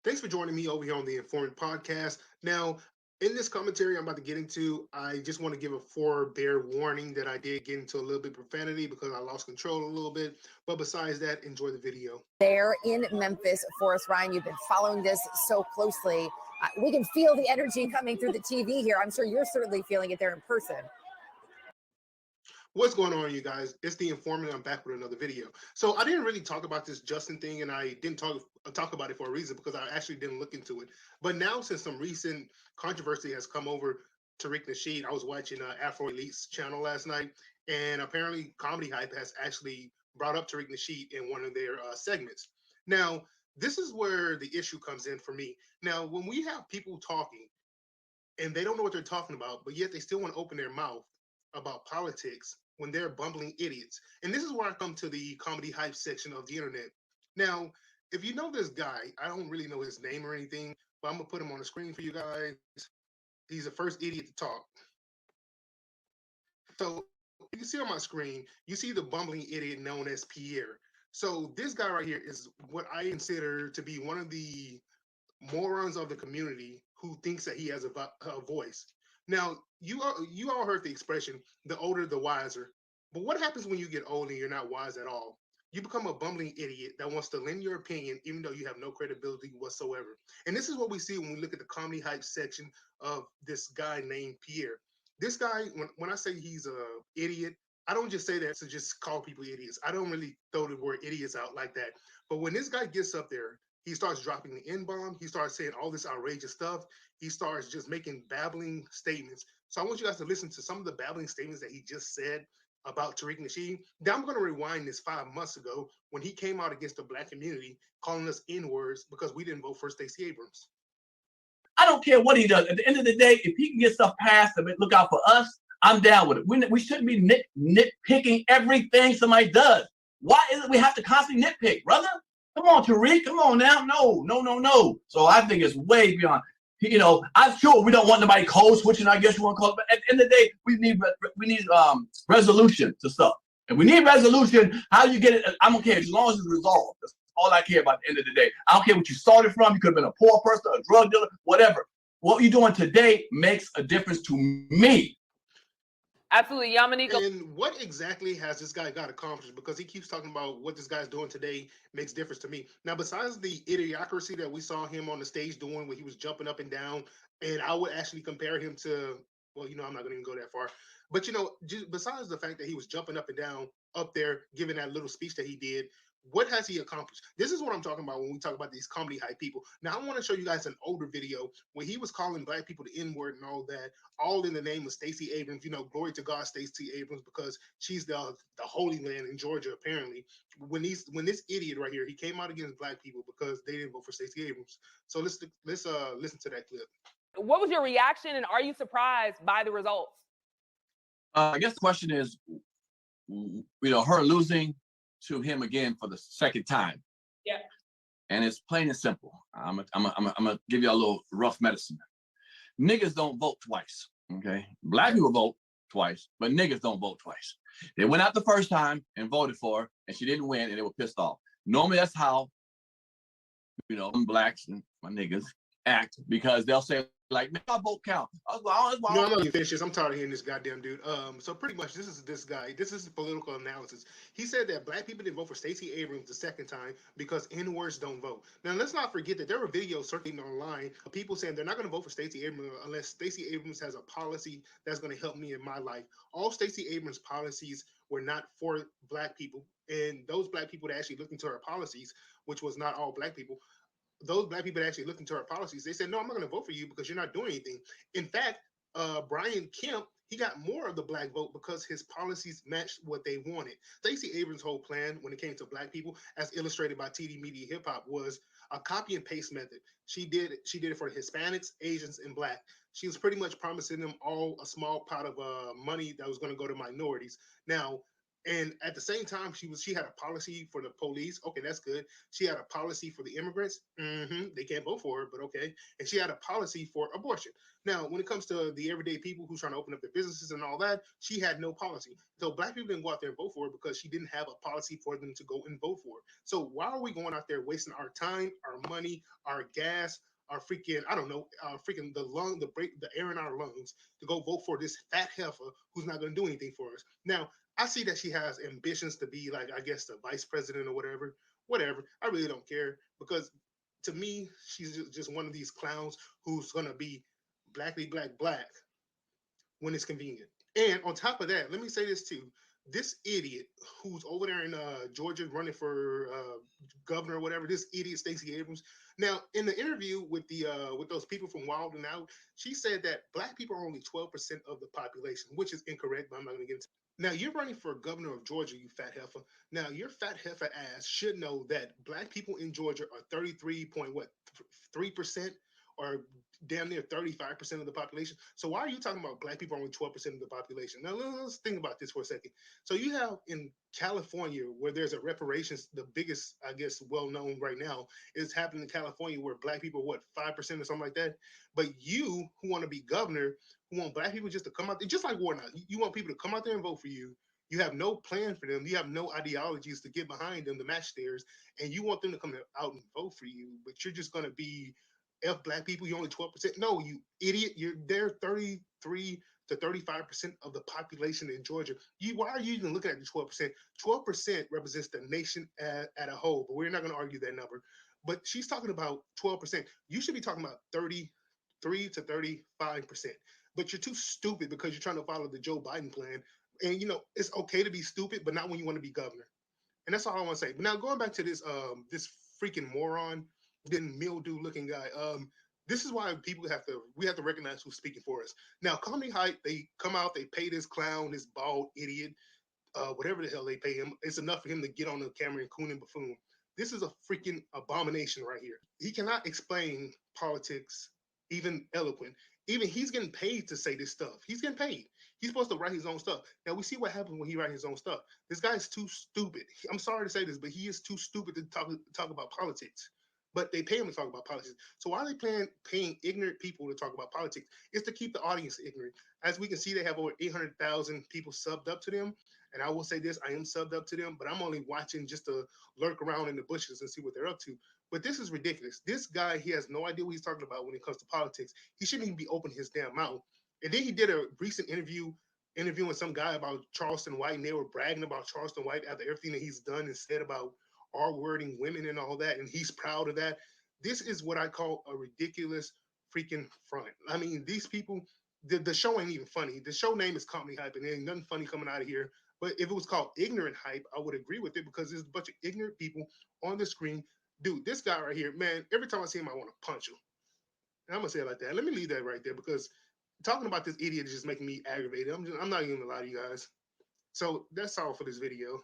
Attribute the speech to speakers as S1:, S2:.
S1: Thanks for joining me over here on the Informant Podcast. Now, in this commentary I'm about to get into, I just want to give a forbear warning that I did get into a little bit profanity because I lost control a little bit. But besides that, enjoy the video.
S2: There in Memphis, Forrest Ryan, you've been following this so closely. We can feel the energy coming through the TV here. I'm sure you're certainly feeling it there in person.
S1: What's going on, you guys? It's the Informant. I'm back with another video. So I didn't really talk about this Justin thing, and I didn't talk about it for a reason because I actually didn't look into it. But now, since some recent controversy has come over Tariq Nasheed, I was watching Afro Elite's channel last night, and apparently Comedy Hype has actually brought up Tariq Nasheed in one of their segments. Now, this is where the issue comes in for me. Now, when we have people talking and they don't know what they're talking about, but yet they still want to open their mouth about politics when they're bumbling idiots. And this is where I come to the comedy hype section of the internet. Now, if you know this guy, I don't really know his name or anything, but I'm gonna put him on the screen for you guys. He's the first idiot to talk. So you can see on my screen, you see the bumbling idiot known as Pierre. So this guy right here is what I consider to be one of the morons of the community who thinks that he has a voice. Now, you all heard the expression, the older, the wiser. But what happens when you get old and you're not wise at all? You become a bumbling idiot that wants to lend your opinion even though you have no credibility whatsoever. And this is what we see when we look at the comedy hype section of this guy named Pierre. This guy, when I say he's a idiot, I don't just say that to just call people idiots. I don't really throw the word idiots out like that. But when this guy gets up there, he starts dropping the N-bomb. He starts saying all this outrageous stuff. He starts just making babbling statements. So I want you guys to listen to some of the babbling statements that he just said about Tariq Nasheed. Now I'm going to rewind this 5 months ago when he came out against the black community, calling us N-words because we didn't vote for Stacey Abrams.
S3: I don't care what he does. At the end of the day, if he can get stuff passed and look out for us, I'm down with it. We shouldn't be nitpicking everything somebody does. Why is it we have to constantly nitpick, brother? Come on, Tariq. Come on now. No. So I think it's way beyond. I'm sure we don't want nobody code switching. I guess you want to call it. But at the end of the day, we need resolution to stuff. And we need resolution. How you get it? I don't care as long as it's resolved. That's all I care about at the end of the day. I don't care what you started from. You could have been a poor person, a drug dealer, whatever. What you're doing today makes a difference to me.
S4: Absolutely, Yamanika.
S1: And what exactly has this guy got accomplished? Because he keeps talking about what this guy's doing today makes difference to me. Now, besides the idiocracy that we saw him on the stage doing, where he was jumping up and down, and I would actually compare him to, well, I'm not going to even go that far. But just besides the fact that he was jumping up and down up there, giving that little speech that he did, what has he accomplished? This is what I'm talking about when we talk about these comedy hype people. Now, I want to show you guys an older video where he was calling black people the N-word and all that, all in the name of Stacey Abrams. Glory to God, Stacey Abrams, because she's the Holy Land in Georgia, apparently. When this idiot right here, he came out against black people because they didn't vote for Stacey Abrams. So let's listen to that clip.
S4: What was your reaction, and are you surprised by the results?
S3: I guess the question is, her losing to him again for the second time.
S4: Yeah.
S3: And it's plain and simple. I'm gonna give you a little rough medicine. Niggas don't vote twice. Okay. Black people vote twice, but niggas don't vote twice. They went out the first time and voted for her, and she didn't win, and they were pissed off. Normally that's how blacks and my niggas act, because they'll say, like, my vote count.
S1: I'm not even finish this. I'm tired of hearing this goddamn dude. So pretty much this is this guy. This is political analysis. He said that black people didn't vote for Stacey Abrams the second time because N-words don't vote. Now let's not forget that there were videos circulating online of people saying they're not going to vote for Stacey Abrams unless Stacey Abrams has a policy that's going to help me in my life. All Stacey Abrams policies were not for black people, and those black people that actually looked into her policies, which was not all black people, those black people that actually looked into our policies, they said, no, I'm not going to vote for you because you're not doing anything. In fact, Brian Kemp, he got more of the black vote because his policies matched what they wanted. Stacey Abrams' whole plan when it came to black people, as illustrated by TD Media Hip Hop, was a copy and paste method. She did it for Hispanics, Asians, and black. She was pretty much promising them all a small pot of money that was going to go to minorities. Now, And at the same time, she had a policy for the police. Okay, that's good. She had a policy for the immigrants. They can't vote for her, but okay. And she had a policy for abortion. Now, when it comes to the everyday people who's trying to open up their businesses and all that, she had no policy. So black people didn't go out there and vote for her because she didn't have a policy for them to go and vote for her. So why are we going out there wasting our time, our money, our gas, our freaking, I don't know, freaking the air in our lungs to go vote for this fat heifer who's not going to do anything for us? Now, I see that she has ambitions to be like, I guess, the vice president or whatever. Whatever. I really don't care because to me, she's just one of these clowns who's gonna be blackly black when it's convenient. And on top of that, let me say this too. This idiot who's over there in Georgia running for governor or whatever, this idiot Stacey Abrams. Now, in the interview with those people from Wild and Out, she said that black people are only 12% of the population, which is incorrect, but I'm not going to get into. Now, you're running for governor of Georgia, you fat heifer. Now, your fat heifer ass should know that black people in Georgia are 33 point what 3% or damn near 35% of the population. So why are you talking about black people are only 12% of the population? Now let's think about this for a second. So you have in California where there's a reparations, the biggest, I guess, well known right now is happening in California where black people are what 5% or something like that. But you who want to be governor, who want black people just to come out there, just like Warnock, you want people to come out there and vote for you. You have no plan for them. You have no ideologies to get behind them to match theirs, and you want them to come out and vote for you. But you're just going to be F black people, you only 12%. No, you idiot. You're there 33 to 35% of the population in Georgia. Why are you even looking at the 12%? 12% represents the nation at a whole, but we're not going to argue that number. But she's talking about 12%. You should be talking about 33 to 35%. But you're too stupid because you're trying to follow the Joe Biden plan. And it's okay to be stupid, but not when you want to be governor. And that's all I want to say. But now going back to this freaking moron, then mildew looking guy. This is why we have to recognize who's speaking for us. Now, Comedy Hype, they come out, they pay this clown, this bald idiot, whatever the hell they pay him. It's enough for him to get on the camera and coon and buffoon. This is a freaking abomination right here. He cannot explain politics, even eloquent. Even he's getting paid to say this stuff. He's getting paid. He's supposed to write his own stuff. Now we see what happens when he writes his own stuff. This guy's too stupid. I'm sorry to say this, but he is too stupid to talk about politics. But they pay him to talk about politics. So why are they paying ignorant people to talk about politics? It's to keep the audience ignorant. As we can see, they have over 800,000 people subbed up to them. And I will say this, I am subbed up to them, but I'm only watching just to lurk around in the bushes and see what they're up to. But this is ridiculous. This guy, he has no idea what he's talking about when it comes to politics. He shouldn't even be opening his damn mouth. And then he did a recent interviewing some guy about Charleston White, and they were bragging about Charleston White after everything that he's done and said about R-wording women and all that, and he's proud of that. This is what I call a ridiculous freaking front. I mean, these people, the show ain't even funny. The show name is Comedy Hype, and there ain't nothing funny coming out of here. But if it was called Ignorant Hype, I would agree with it because there's a bunch of ignorant people on the screen. Dude, this guy right here, man, every time I see him, I want to punch him. And I'm going to say it like that. Let me leave that right there because talking about this idiot is just making me aggravated. I'm not even going to lie to you guys. So that's all for this video.